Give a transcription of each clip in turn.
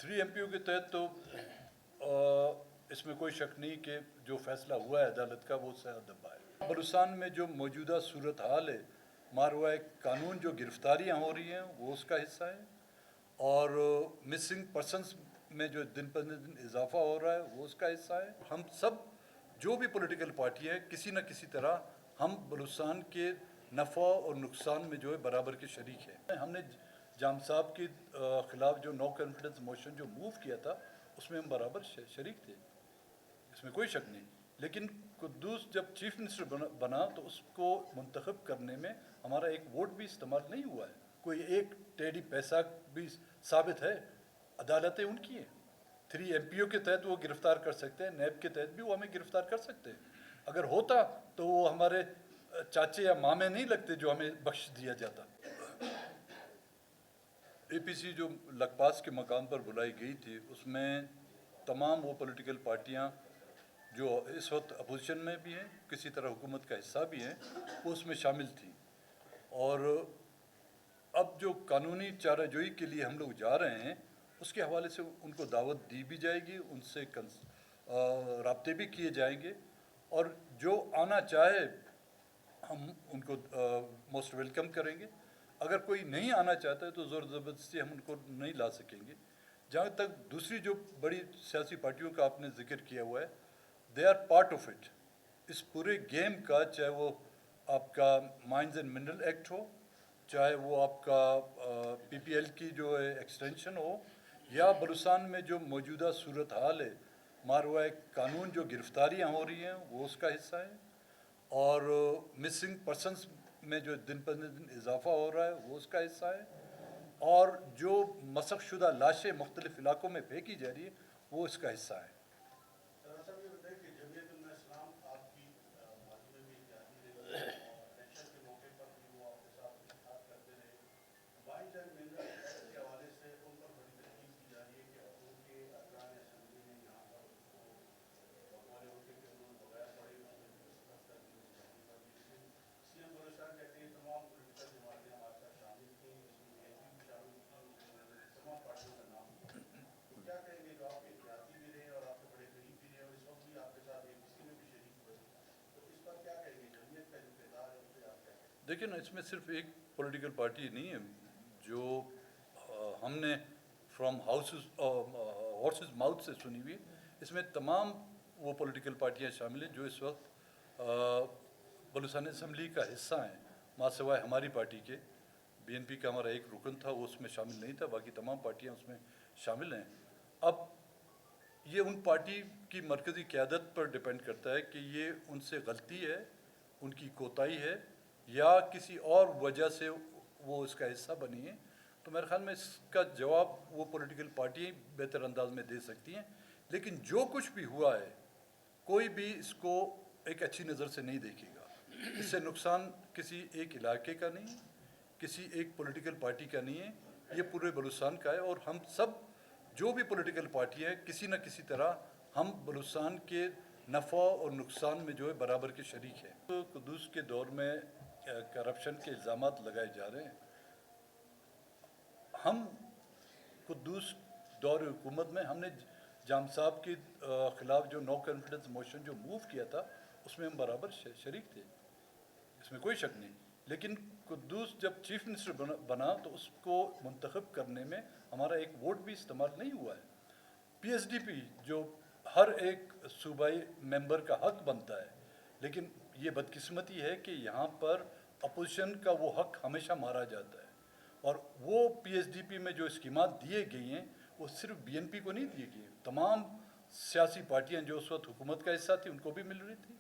3 MPO के तहत तो इसमें कोई शक नहीं कि जो फैसला हुआ है अदालत का वो सही है। बलूचिस्तान में जो मौजूदा सूरत हाल है, मारवा कानून जो गिरफ्तारियाँ हो रही हैं वो उसका हिस्सा है, और मिसिंग पर्सनस में जो दिन पर दिन इजाफा हो रहा है वो उसका हिस्सा है। हम सब जो भी पॉलिटिकल पार्टी है किसी न किसी तरह हम बलूचिस्तान के नफ़ा और नुकसान में जो है बराबर के शरीक हैं। हमने जाम साहब के ख़िलाफ़ जो नो कॉन्फिडेंस मोशन जो मूव किया था उसमें हम बराबर शरीक थे, इसमें कोई शक नहीं। लेकिन कुद्दूस जब चीफ मिनिस्टर बना तो उसको मुंतखब करने में हमारा एक वोट भी इस्तेमाल नहीं हुआ है, कोई एक टेढ़ी पैसा भी साबित है। अदालतें उनकी हैं, 3 एमपीओ के तहत वो गिरफ़्तार कर सकते हैं, नैब के तहत भी वो हमें गिरफ़्तार कर सकते हैं। अगर होता तो वो हमारे चाचे या मामे नहीं लगते जो हमें बख्श दिया जाता। एपीसी जो लखपास के मकाम पर बुलाई गई थी उसमें तमाम वो पॉलिटिकल पार्टियां जो इस वक्त अपोजिशन में भी हैं, किसी तरह हुकूमत का हिस्सा भी हैं, वो उसमें शामिल थी। और अब जो कानूनी चाराजोई के लिए हम लोग जा रहे हैं उसके हवाले से उनको दावत दी भी जाएगी, उनसे राब्ते भी किए जाएंगे, और जो आना चाहे हम उनको मोस्ट वेलकम करेंगे। अगर कोई नहीं आना चाहता है तो ज़ोर ज़बरदस्ती हम उनको नहीं ला सकेंगे। जहाँ तक दूसरी जो बड़ी सियासी पार्टियों का आपने जिक्र किया हुआ है, they are part of it, इस पूरे गेम का, चाहे वो आपका माइंस एंड मिनरल एक्ट हो, चाहे वो आपका पीपीएल की जो है एक्सटेंशन हो, या बलूचिस्तान में जो मौजूदा सूरत हाल है, मारवा कानून जो गिरफ्तारियाँ हो रही हैं वो उसका हिस्सा है, और मिसिंग पर्सनस में जो दिन पर दिन इजाफा हो रहा है वो उसका हिस्सा है, और जो मसख शुदा लाशें मुख्तलिफ इलाकों में फेंकी जा रही है वो इसका हिस्सा है। देखिए ना, इसमें सिर्फ एक पॉलिटिकल पार्टी नहीं है जो हमने फ्रॉम हॉर्सेस माउथ से सुनी हुई, इसमें तमाम वो पॉलिटिकल पार्टियां शामिल हैं जो इस वक्त बलूचिस्तान असम्बली का हिस्सा हैं, मासिवाय हमारी पार्टी के। बीएनपी का हमारा एक रुकन था वो उसमें शामिल नहीं था, बाकी तमाम पार्टियां उसमें शामिल हैं। अब ये उन पार्टी की मरकज़ी क़यादत पर डिपेंड करता है कि ये उनसे गलती है, उनकी कोताही है, या किसी और वजह से वो इसका हिस्सा बनी है। तो मेरे ख्याल में इसका जवाब वो पॉलिटिकल पार्टी बेहतर अंदाज में दे सकती हैं। लेकिन जो कुछ भी हुआ है कोई भी इसको एक अच्छी नज़र से नहीं देखेगा। इससे नुकसान किसी एक इलाके का नहीं है, किसी एक पॉलिटिकल पार्टी का नहीं है, ये पूरे बलूचिस्तान का है। और हम सब जो भी पॉलिटिकल पार्टी है किसी न किसी तरह हम बलूचिस्तान के नफ़ा और नुकसान में जो है बराबर के शरीक हैं। तो कुद्दूस के दौर में करप्शन के इल्ज़ामात लगाए जा रहे हैं। हम कुद्दूस दौर हुकूमत में हमने जाम साहब के ख़िलाफ़ जो नो कॉन्फिडेंस मोशन जो मूव किया था उसमें हम बराबर शरीक थे, इसमें कोई शक नहीं। लेकिन कुद्दूस जब चीफ मिनिस्टर बना तो उसको मुंतखब करने में हमारा एक वोट भी इस्तेमाल नहीं हुआ है। पीएसडीपी जो हर एक सूबाई मेंबर का हक बनता है, लेकिन ये बदकिस्मती है कि यहाँ पर अपोजिशन का वो हक हमेशा मारा जाता है। और वो पीएसडीपी में जो स्कीमात दिए गई हैं वो सिर्फ बीएनपी को नहीं दिए गए, तमाम सियासी पार्टियाँ जो उस वक्त हुकूमत का हिस्सा थी उनको भी मिल रही थी,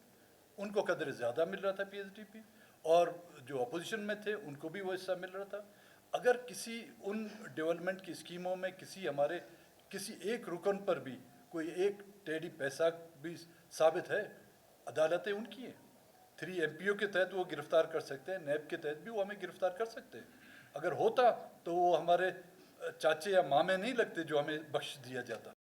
उनको कदर ज़्यादा मिल रहा था पीएसडीपी, और जो अपोजिशन में थे उनको भी वो हिस्सा मिल रहा था। अगर किसी उन डेवलपमेंट की स्कीमों में किसी एक रुकन पर भी कोई एक टेढ़ी पैसा भी साबित है, अदालतें उनकी हैं, 3 एमपीओ के तहत वो गिरफ़्तार कर सकते हैं, नैब के तहत भी वो हमें गिरफ़्तार कर सकते हैं। अगर होता तो वो हमारे चाचे या मामे नहीं लगते जो हमें बख्श दिया जाता।